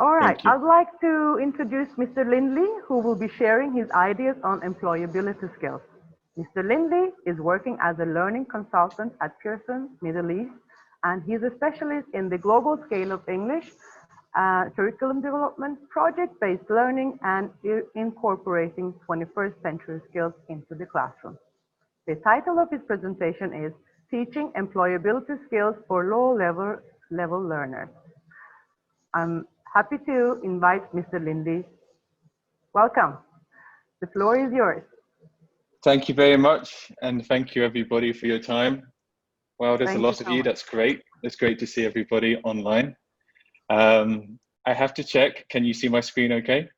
All right, Thank you. I'd like to introduce Mr. Lindley, who will be sharing his ideas on employability skills. Mr. Lindley is working as a learning consultant at Pearson Middle East, and he's a specialist in the global scale of English, curriculum development, project-based learning, and incorporating 21st century skills into the classroom. The title of his presentation is Teaching Employability Skills for Low-Level Learners. I'm happy to invite Mr. Lindley. Welcome. The floor is yours. Thank you very much, and thank you everybody for your time. Well, there's a lot of you. That's great. It's great to see everybody online. I have to check. Can you see my screen okay?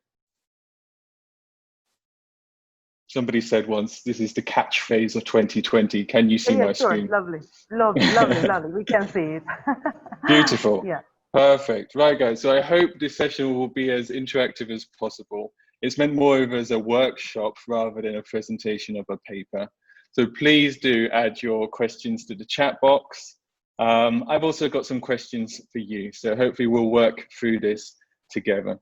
Somebody said once, this is the catchphrase of 2020. Can you see my screen? Lovely, lovely. We can see it. Beautiful. Yeah. Perfect. Right, guys. So I hope this session will be as interactive as possible. It's meant more of as a workshop rather than a presentation of a paper. So please do add your questions to the chat box. I've also got some questions for you. So hopefully we'll work through this together.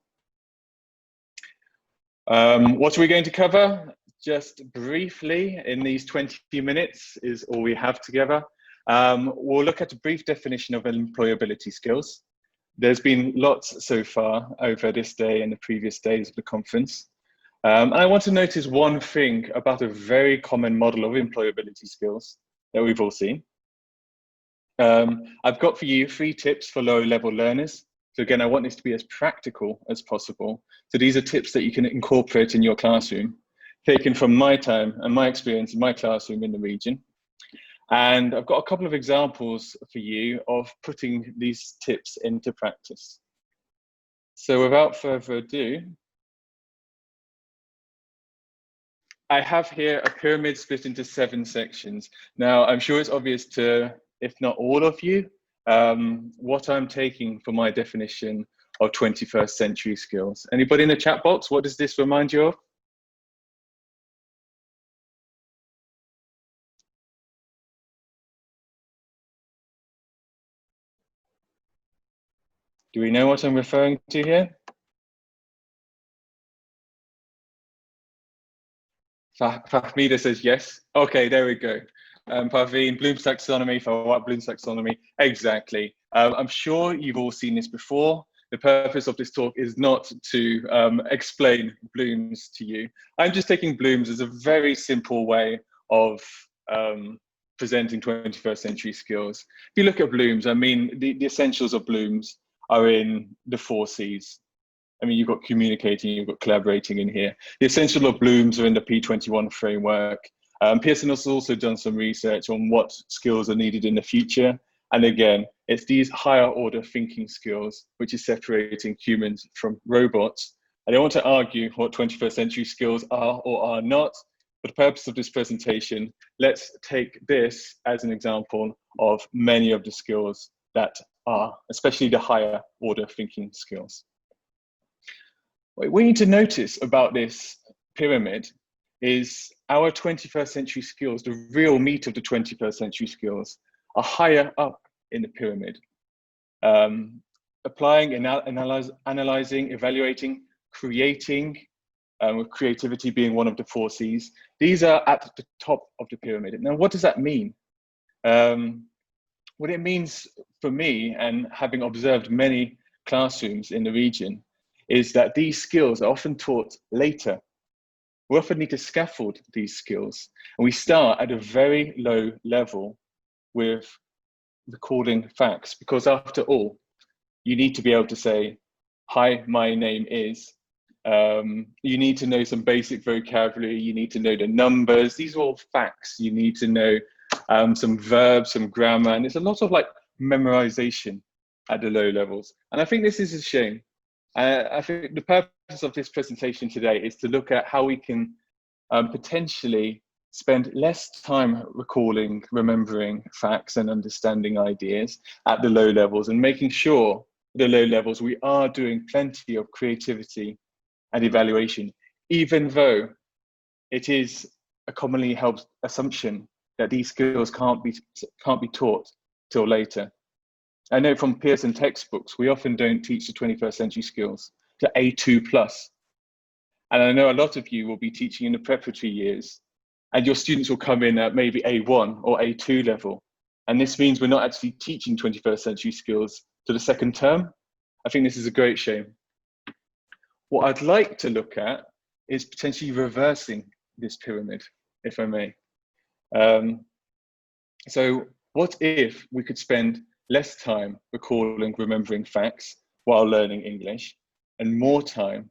What are we going to cover? Just briefly in these 20 minutes is all we have together. We'll look at a brief definition of employability skills. There's been lots so far over this day and the previous days of the conference. And I want to notice one thing about a very common model of employability skills that we've all seen. I've got for you 3 tips for low-level learners. So again, I want this to be as practical as possible. So these are tips that you can incorporate in your classroom, taken from my time and my experience in my classroom in the region. And I've got a couple of examples for you of putting these tips into practice. So without further ado, I have here a pyramid split into 7 sections. Now, I'm sure it's obvious to, if not all of you, what I'm taking for my definition of 21st century skills. Anybody in the chat box, what does this remind you of? Do we know what I'm referring to here? Fahmida says yes. Okay, there we go. Parveen, Bloom's taxonomy, for what Bloom's taxonomy? Exactly. I'm sure you've all seen this before. The purpose of this talk is not to explain Bloom's to you. I'm just taking Bloom's as a very simple way of presenting 21st century skills. If you look at Bloom's, I mean, the essentials of Bloom's are in the 4 C's. I mean, you've got communicating, you've got collaborating in here. The essential of Bloom's are in the P21 framework. Pearson has also done some research on what skills are needed in the future. And again, it's these higher order thinking skills, which is separating humans from robots. I don't want to argue what 21st century skills are or are not. For the purpose of this presentation, let's take this as an example of many of the skills that are, especially the higher order thinking skills. What we need to notice about this pyramid is our 21st century skills, the real meat of the 21st century skills, are higher up in the pyramid. Applying, analyzing, evaluating, creating, with creativity being one of the 4 C's. These are at the top of the pyramid. Now, what does that mean? What it means for me, and having observed many classrooms in the region, is that these skills are often taught later. We often need to scaffold these skills, and we start at a very low level with recording facts, because after all, you need to be able to say, hi, my name is. You need to know some basic vocabulary, you need to know the numbers. These are all facts. You need to know some verbs, some grammar, and it's a lot of like memorization at the low levels. And I think this is a shame. I think the purpose of this presentation today is to look at how we can potentially spend less time recalling, remembering facts and understanding ideas at the low levels, and making sure at the low levels we are doing plenty of creativity and evaluation, even though it is a commonly held assumption that these skills can't be taught till later. I know from Pearson textbooks, we often don't teach the 21st century skills to A2 plus. And I know a lot of you will be teaching in the preparatory years, and your students will come in at maybe A1 or A2 level. And this means we're not actually teaching 21st century skills to the second term. I think this is a great shame. What I'd like to look at is potentially reversing this pyramid, if I may. So what if we could spend less time recalling, remembering facts while learning English, and more time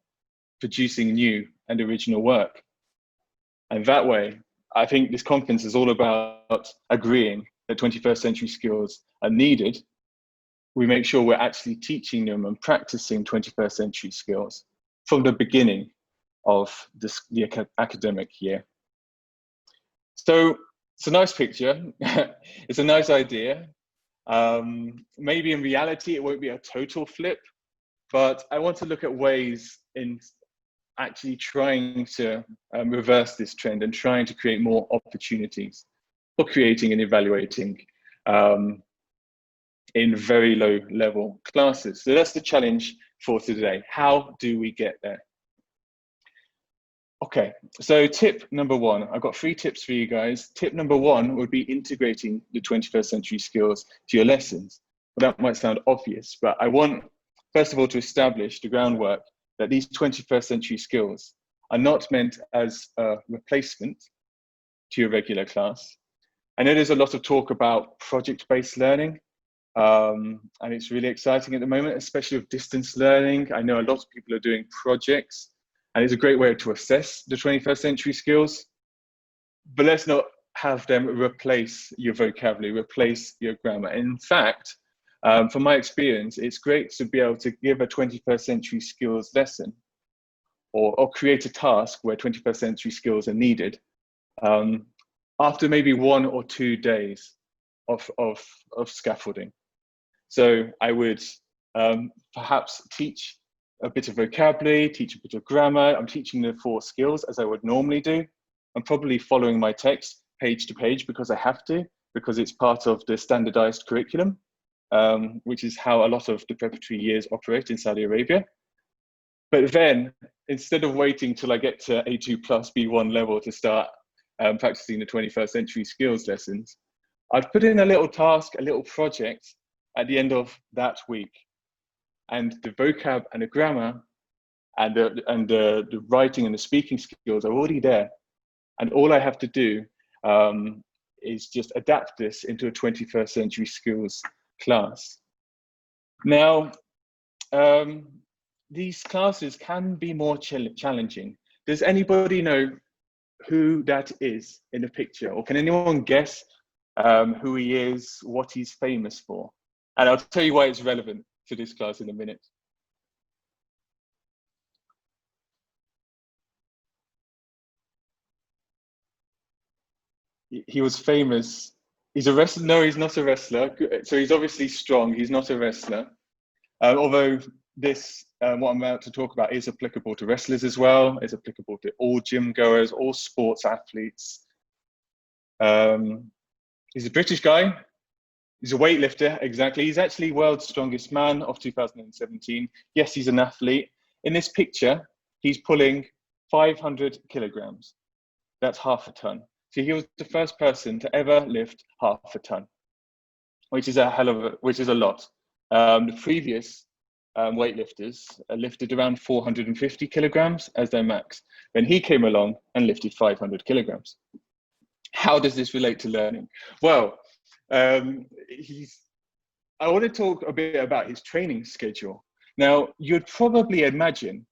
producing new and original work? And that way, I think this conference is all about agreeing that 21st century skills are needed. We make sure we're actually teaching them and practicing 21st century skills from the beginning of the academic year. So it's a nice picture. It's a nice idea. Maybe in reality, it won't be a total flip, but I want to look at ways in actually trying to reverse this trend and trying to create more opportunities for creating and evaluating in very low level classes. So that's the challenge for today. How do we get there? Okay, so tip number one, I've got 3 tips for you guys. Tip number 1 would be integrating the 21st century skills to your lessons. Well, that might sound obvious, but I want, first of all, to establish the groundwork that these 21st century skills are not meant as a replacement to your regular class. I know there's a lot of talk about project-based learning, and it's really exciting at the moment, especially with distance learning. I know a lot of people are doing projects, and it's a great way to assess the 21st century skills. But let's not have them replace your vocabulary, replace your grammar. In fact, from my experience, it's great to be able to give a 21st century skills lesson or create a task where 21st century skills are needed after maybe 1 or 2 days of scaffolding. So I would perhaps teach a bit of vocabulary, teach a bit of grammar. I'm teaching the 4 skills as I would normally do. I'm probably following my text page to page because I have to, because it's part of the standardized curriculum, which is how a lot of the preparatory years operate in Saudi Arabia. But then, instead of waiting till I get to A2 plus B1 level to start practicing the 21st century skills lessons, I've put in a little task, a little project at the end of that week. And the vocab and the grammar and the writing and the speaking skills are already there. And all I have to do is just adapt this into a 21st century skills class. Now, these classes can be more challenging. Does anybody know who that is in the picture? Or can anyone guess who he is, what he's famous for? And I'll tell you why it's relevant to this class in a minute. He was famous. He's a wrestler. No, he's not a wrestler. So he's obviously strong. He's not a wrestler. Although this, what I'm about to talk about is applicable to wrestlers as well. It's applicable to all gym goers, all sports athletes. He's a British guy. He's a weightlifter, exactly. He's actually world's strongest man of 2017. Yes, he's an athlete. In this picture, he's pulling 500 kilograms. That's half a ton. So he was the first person to ever lift half a ton, which is a lot. The previous weightlifters lifted around 450 kilograms as their max. Then he came along and lifted 500 kilograms. How does this relate to learning? Well, I want to talk a bit about his training schedule. Now, you'd probably imagine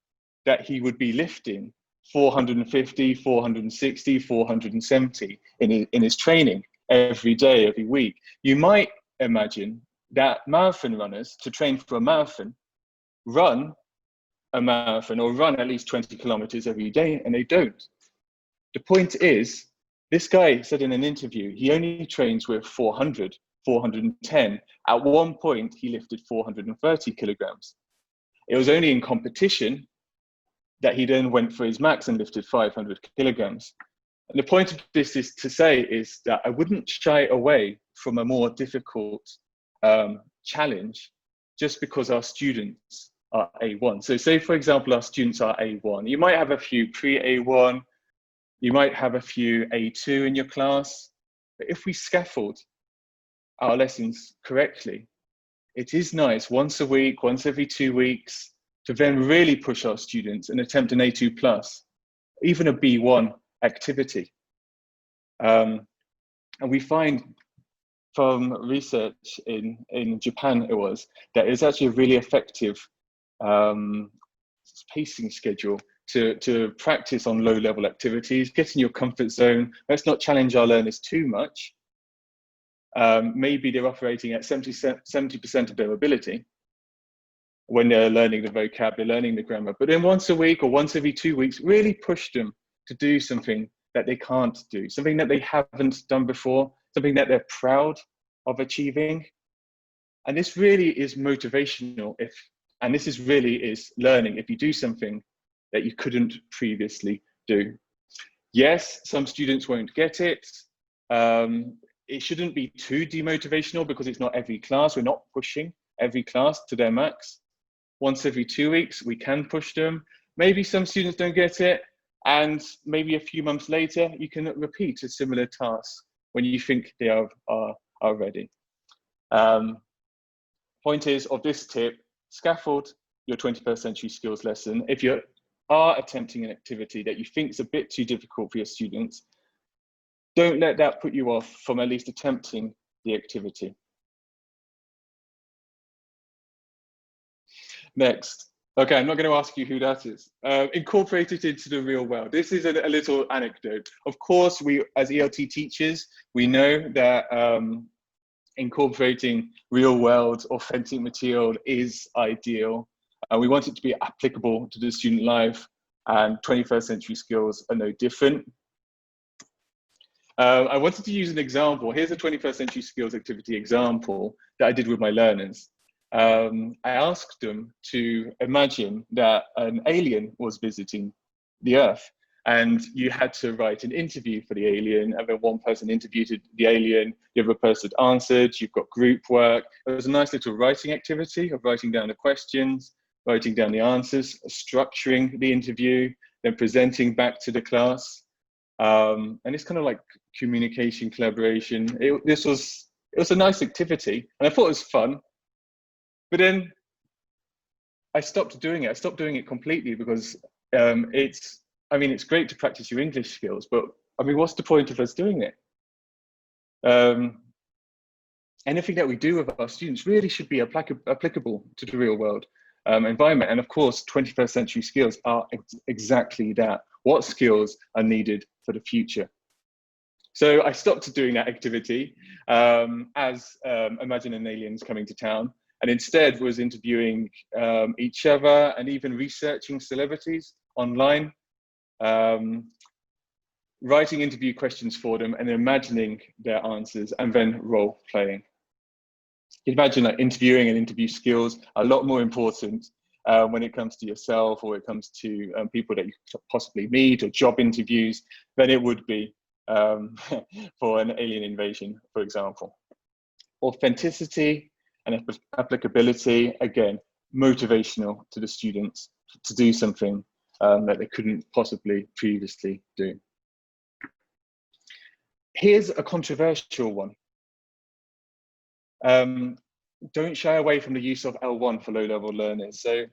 that he would be lifting 450, 460, 470 in his training every day, every week. You might imagine that marathon runners, to train for a marathon, run a marathon or run at least 20 kilometers every day, and they don't. The point is, this guy said in an interview, he only trains with 400, 410. At one point, he lifted 430 kilograms. It was only in competition that he then went for his max and lifted 500 kilograms. And the point of this is to say is that I wouldn't shy away from a more difficult challenge just because our students are A1. So say, for example, our students are A1. You might have a few pre-A1, you might have a few A2 in your class, but if we scaffold our lessons correctly, it is nice once a week, once every 2 weeks, to then really push our students and attempt an A2 plus, even a B1 activity. And we find from research in Japan, it was, that it's actually a really effective pacing schedule to practice on low-level activities, get in your comfort zone. Let's not challenge our learners too much. Maybe they're operating at 70% of their ability when they're learning the vocab, they're learning the grammar. But then once a week or once every 2 weeks, really push them to do something that they can't do, something that they haven't done before, something that they're proud of achieving. And this really is motivational and this is really is learning if you do something that you couldn't previously do. Yes, some students won't get it. It shouldn't be too demotivational because it's not every class. We're not pushing every class to their max. Once every 2 weeks, we can push them. Maybe some students don't get it, and maybe a few months later, you can repeat a similar task when you think they are ready. Point is, of this tip, scaffold your 21st century skills lesson. If you are attempting an activity that you think is a bit too difficult for your students, don't let that put you off from at least attempting the activity. Next. Okay, I'm not going to ask you who that is. Incorporate it into the real world. This is a little anecdote. Of course, we as ELT teachers, we know that incorporating real world authentic material is ideal. We want it to be applicable to the student life, and 21st century skills are no different. I wanted to use an example. Here's a 21st century skills activity example that I did with my learners. I asked them to imagine that an alien was visiting the Earth, and you had to write an interview for the alien, and then one person interviewed the alien, the other person answered, you've got group work. It was a nice little writing activity of writing down the questions, writing down the answers, structuring the interview, then presenting back to the class. And it's kind of like communication, collaboration. It was a nice activity, and I thought it was fun. But then I stopped doing it. I stopped doing it completely because it's great to practice your English skills, but I mean, what's the point of us doing it? Anything that we do with our students really should be applicable to the real world environment. And of course, 21st century skills are exactly that. What skills are needed for the future? So I stopped doing that activity imagine an alien's coming to town, and instead was interviewing each other and even researching celebrities online, writing interview questions for them and imagining their answers, and then role playing. You can imagine that interviewing and interview skills are a lot more important when it comes to yourself, or it comes to people that you possibly meet, or job interviews, than it would be for an alien invasion, for example. Authenticity and applicability, again, motivational to the students to do something that they couldn't possibly previously do. Here's a controversial one. Don't shy away from the use of L1 for low-level learners. So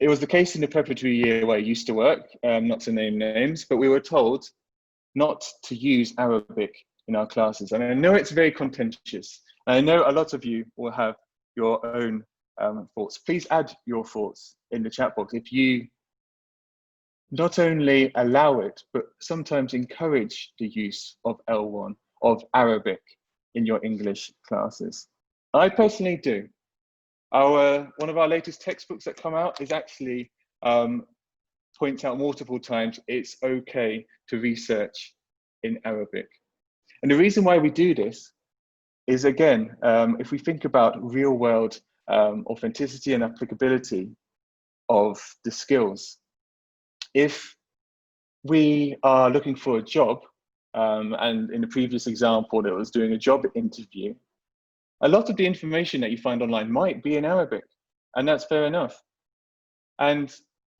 it was the case in the preparatory year where I used to work, not to name names, but we were told not to use Arabic in our classes. And I know it's very contentious. And I know a lot of you will have your own thoughts. Please add your thoughts in the chat box if you not only allow it, but sometimes encourage the use of L1, of Arabic in your English classes. I personally do. One of our latest textbooks that come out is actually points out multiple times it's okay to research in Arabic. And the reason why we do this is, again, if we think about real world authenticity and applicability of the skills, if we are looking for a job, and in the previous example that was doing a job interview, A lot of the information that you find online might be in Arabic, and that's fair enough. And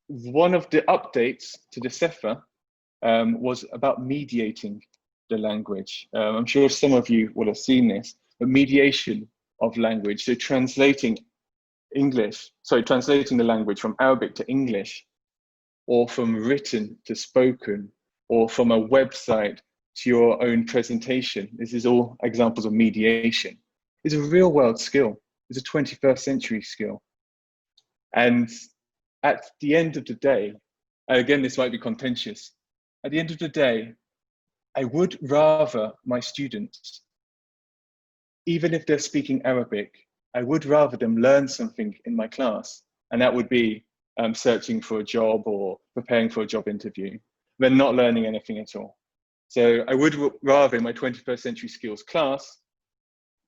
one of the updates to the Sefer was about mediating the language. I'm sure some of you will have seen this, but mediation of language, so translating the language from Arabic to English, or from written to spoken, or from a website to your own presentation. This is all examples of mediation. It's a real world skill. It's a 21st century skill. And at the end of the day, again, this might be contentious. At the end of the day, I would rather my students, even if they're speaking Arabic, I would rather them learn something in my class. And that would be searching for a job or preparing for a job interview, than not learning anything at all. So I would rather in my 21st century skills class,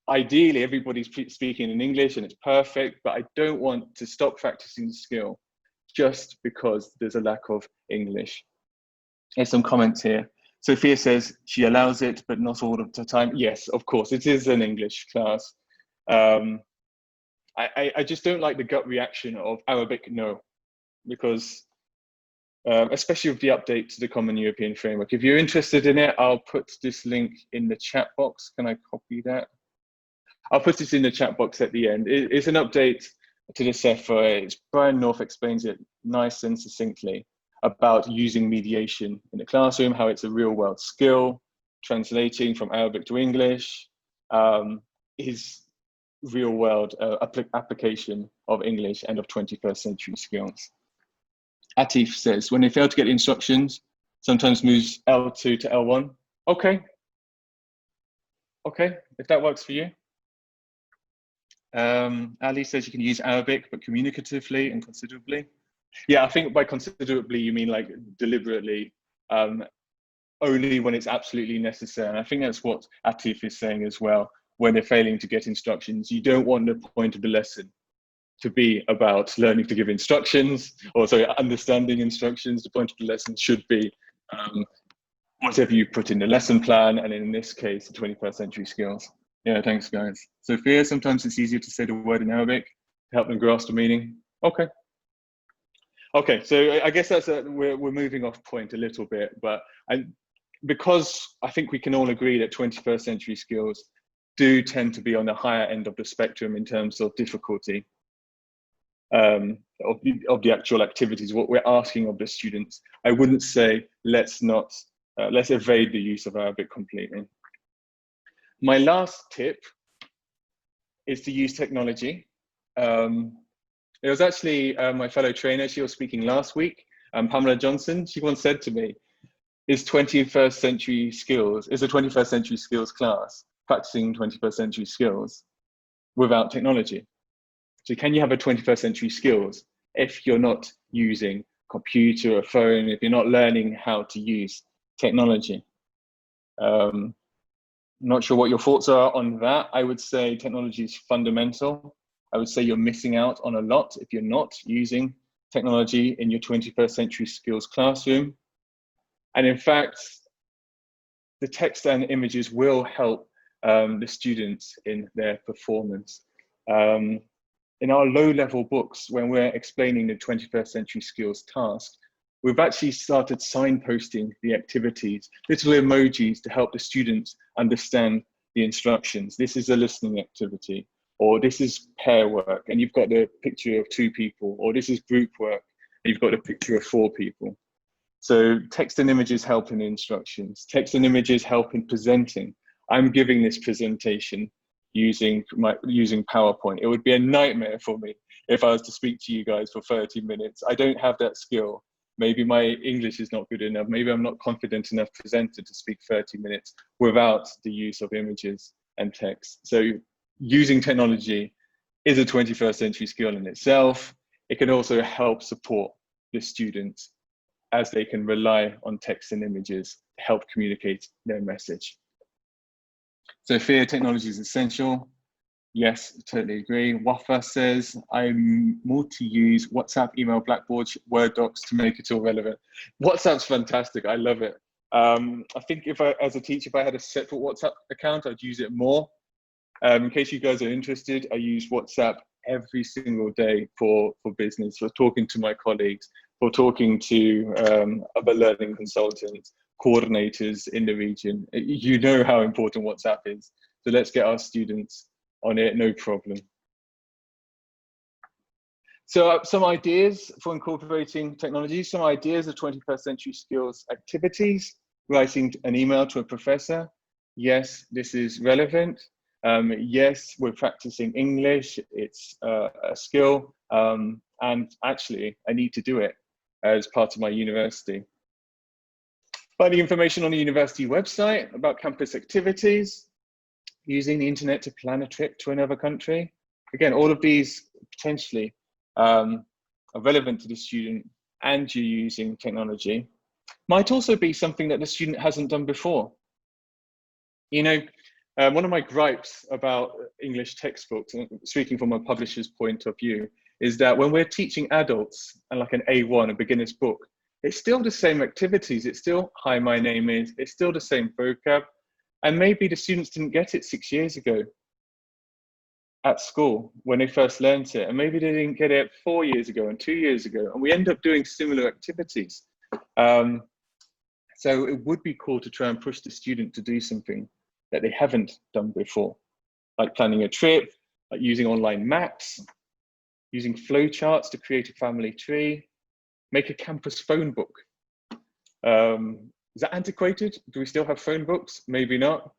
ideally everybody's speaking in English and it's perfect, but I don't want to stop practicing the skill just because there's a lack of English. There's some comments here. Sophia says she allows it, but not all of the time. Yes, of course, it is an English class. I just don't like the gut reaction of Arabic no, because especially with the update to the Common European Framework. If you're interested in it, I'll put this link in the chat box. Can I copy that? I'll put this in the chat box at the end. It's an update to the Sefer. Brian North explains it nice and succinctly about using mediation in the classroom, how it's a real world skill, translating from Arabic to English, is real world application of English and of 21st century skills. Atif says, when they fail to get the instructions, sometimes moves L2 to L1. Okay, if that works for you. Ali says you can use Arabic, but communicatively and considerably. Yeah, I think by considerably, you mean like deliberately, only when it's absolutely necessary. And I think that's what Atif is saying as well. When they're failing to get instructions, you don't want the point of the lesson to be about learning to give instructions, or sorry, understanding instructions. The point of the lesson should be whatever you put in the lesson plan, and in this case, the 21st century skills. Yeah, thanks guys. Sophia, sometimes it's easier to say the word in Arabic to help them grasp the meaning. Okay, so I guess that's we're moving off point a little bit, but because I think we can all agree that 21st century skills do tend to be on the higher end of the spectrum in terms of difficulty of the actual activities, what we're asking of the students. I wouldn't say let's evade the use of Arabic completely. My last tip is to use technology. It was actually my fellow trainer, she was speaking last week, Pamela Johnson. She once said to me, is a 21st century skills class practicing 21st century skills without technology? So can you have a 21st century skills if you're not using computer or phone, if you're not learning how to use technology? I'm not sure what your thoughts are on that. I would say technology is fundamental. I would say you're missing out on a lot if you're not using technology in your 21st century skills classroom. And in fact, the text and images will help the students in their performance. In our low-level books, when we're explaining the 21st century skills task, we've actually started signposting the activities, little emojis to help the students understand the instructions. This is a listening activity, or this is pair work, and you've got the picture of 2 people, or this is group work, and you've got a picture of 4 people. So text and images help in the instructions. Text and images help in presenting. I'm giving this presentation using PowerPoint. It would be a nightmare for me if I was to speak to you guys for 30 minutes. I don't have that skill. Maybe my English is not good enough. Maybe I'm not confident enough presenter to speak 30 minutes without the use of images and text. So using technology is a 21st century skill in itself. It can also help support the students as they can rely on text and images to help communicate their message. Sophia, technology is essential. Yes, totally agree. Wafa says, I'm more to use WhatsApp, email, Blackboard, Word docs to make it all relevant. WhatsApp's fantastic, I love it. I think as a teacher, if I had a separate WhatsApp account, I'd use it more. In case you guys are interested, I use WhatsApp every single day for business, for talking to my colleagues, for talking to other learning consultants, coordinators in the region. You know how important WhatsApp is. So let's get our students on it, no problem. So some ideas for incorporating technology, some ideas of 21st century skills activities, writing an email to a professor. Yes, this is relevant. Yes, we're practicing English, it's a skill, and actually I need to do it as part of my university. Finding information on the university website about campus activities, using the internet to plan a trip to another country. Again, all of these potentially are relevant to the student, and you're using technology. Might also be something that the student hasn't done before. You know, one of my gripes about English textbooks, speaking from a publisher's point of view, is that when we're teaching adults and like an A1, a beginner's book, it's still the same activities. It's still, hi, my name is, it's still the same vocab. And maybe the students didn't get it 6 years ago at school when they first learned it. And maybe they didn't get it 4 years ago and 2 years ago. And we end up doing similar activities. So it would be cool to try and push the student to do something that they haven't done before, like planning a trip, like using online maps, using flowcharts to create a family tree, make a campus phone book. Is that antiquated? Do we still have phone books? Maybe not.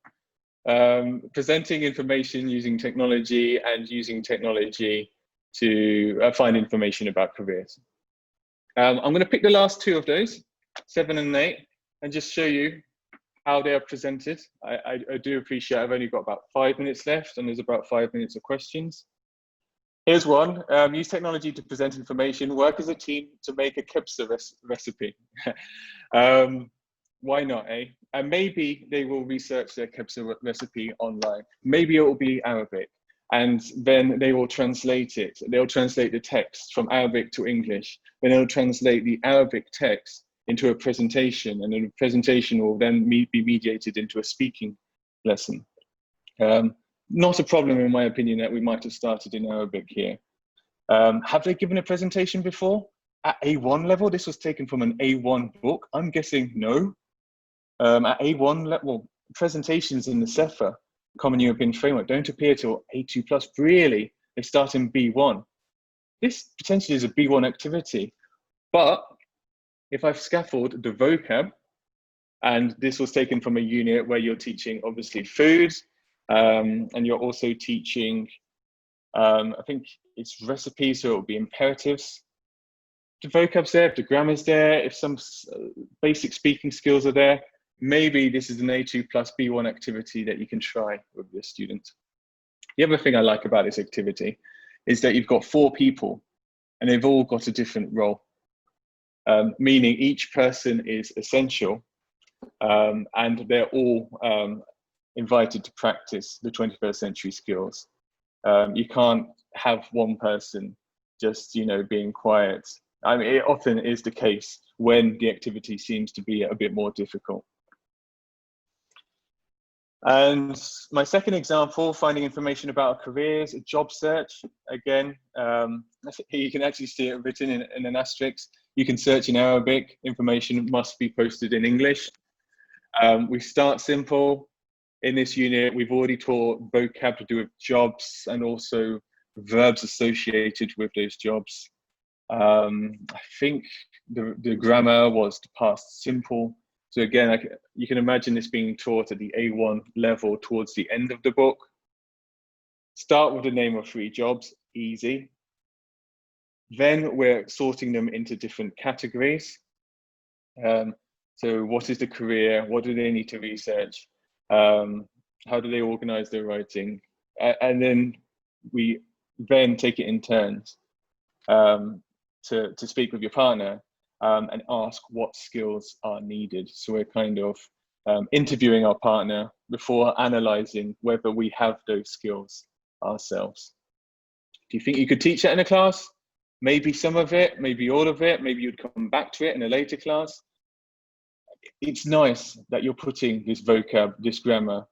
Presenting information using technology and using technology to find information about careers. I'm going to pick the last two of those, 7 and 8, and just show you how they are presented. I do appreciate I've only got about 5 minutes left and there's about 5 minutes of questions. Here's one, use technology to present information, work as a team to make a kebsa recipe. Why not, eh? And maybe they will research their kebsa recipe online. Maybe it will be Arabic, and then they will translate it. They'll translate the text from Arabic to English. Then they'll translate the Arabic text into a presentation, and then the presentation will then be mediated into a speaking lesson. Not a problem, in my opinion, that we might have started in Arabic here. Have they given a presentation before? At A1 level, this was taken from an A1 book. I'm guessing no. At A1 level, presentations in the CEFA, Common European Framework, don't appear till A2+. Really, they start in B1. This potentially is a B1 activity, but if I've scaffolded the vocab, and this was taken from a unit where you're teaching obviously food, and you're also teaching, I think it's recipes, so it will be imperatives. The vocab's there, if the grammar's there, if some basic speaking skills are there, maybe this is an A2+ B1 activity that you can try with your students. The other thing I like about this activity is that you've got 4 people and they've all got a different role, meaning each person is essential, and they're all invited to practice the 21st century skills. You can't have one person just, you know, being quiet. I mean, it often is the case when the activity seems to be a bit more difficult. And my second example, finding information about careers, a job search. Again, you can actually see it written in an asterisk. You can search in Arabic, information must be posted in English. We start simple. In this unit, we've already taught vocab to do with jobs and also verbs associated with those jobs. I think the grammar was the past simple. So again, you can imagine this being taught at the A1 level towards the end of the book. Start with the name of 3 jobs, easy. Then we're sorting them into different categories. So what is the career? What do they need to research? How do they organize their writing? And then we then take it in turns to speak with your partner and ask what skills are needed. So we're kind of interviewing our partner before analyzing whether we have those skills ourselves. Do you think you could teach that in a class? Maybe some of it, maybe all of it, maybe you'd come back to it in a later class. It's nice that you're putting this vocab, this grammar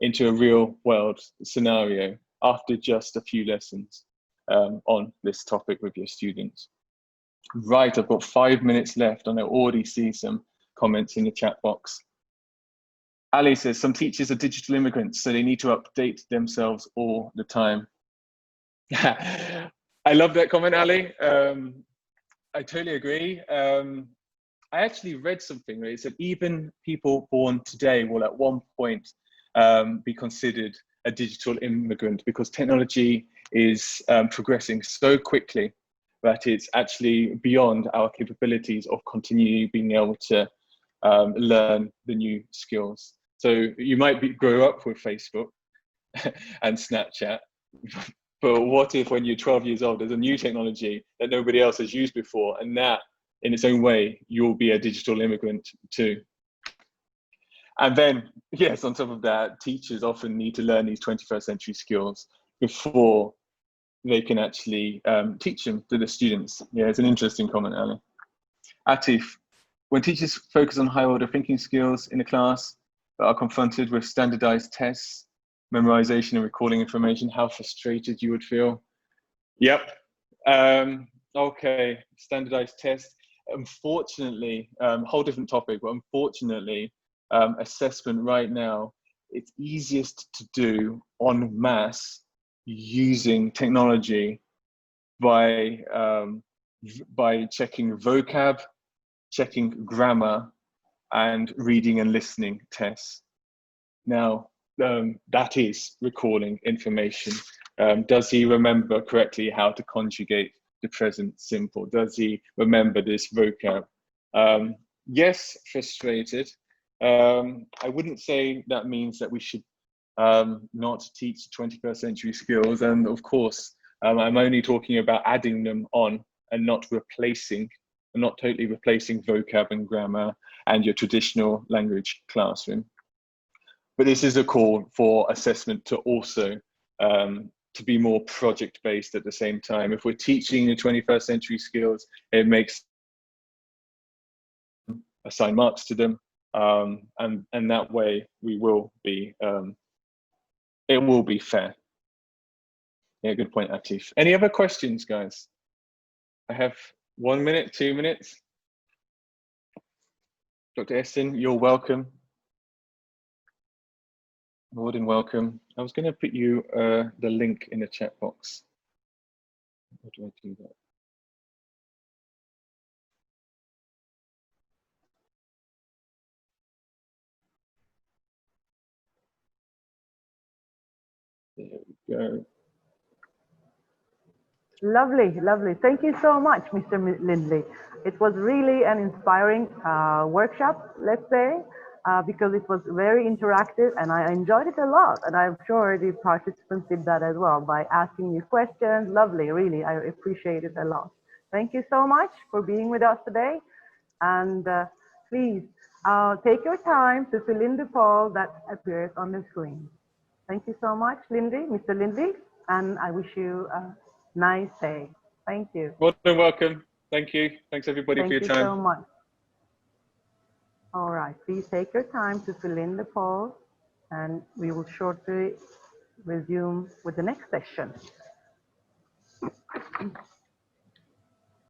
into a real world scenario after just a few lessons on this topic with your students. Right, I've got 5 minutes left and I already see some comments in the chat box. Ali says, some teachers are digital immigrants, so they need to update themselves all the time. I love that comment, Ali. I totally agree. I actually read something where it said even people born today will at one point be considered a digital immigrant, because technology is progressing so quickly that it's actually beyond our capabilities of continually being able to learn the new skills. So you might grow up with Facebook and Snapchat, but what if when you're 12 years old, there's a new technology that nobody else has used before, and that in its own way, you'll be a digital immigrant too. And then, yes, on top of that, teachers often need to learn these 21st century skills before they can actually teach them to the students. Yeah, it's an interesting comment, Ali. Atif, when teachers focus on high order thinking skills in a class but are confronted with standardized tests, memorization and recalling information, how frustrated you would feel. Yep. Okay, standardized tests. Unfortunately, whole different topic, but unfortunately, assessment right now, it's easiest to do en masse using technology by checking vocab, checking grammar, and reading and listening tests. Now, that is recalling information. Does he remember correctly how to conjugate the present simple? Does he remember this vocab? Yes, frustrated. I wouldn't say that means that we should not teach 21st century skills. And of course, I'm only talking about adding them on and not replacing, not totally replacing vocab and grammar and your traditional language classroom. But this is a call for assessment to also to be more project-based at the same time. If we're teaching the 21st century skills, it makes assign marks to them, and that way we will be it will be fair. Yeah, good point, Atif. Any other questions, guys? I have 1 minute, 2 minutes. Dr. Estin, you're welcome. More than welcome. I was going to put you the link in the chat box. How do I do that? There we go. Lovely, lovely. Thank you so much, Mr. Lindley. It was really an inspiring workshop, let's say, because it was very interactive and I enjoyed it a lot. And I'm sure the participants did that as well by asking you questions. Lovely, really. I appreciate it a lot. Thank you so much for being with us today. And please take your time to fill in the poll that appears on the screen. Thank you so much, Lindley, Mr. Lindley, and I wish you a nice day. Thank you. More than welcome. Thank you. Thanks everybody for your time. Thank you so much. All right, please take your time to fill in the poll and we will shortly resume with the next session.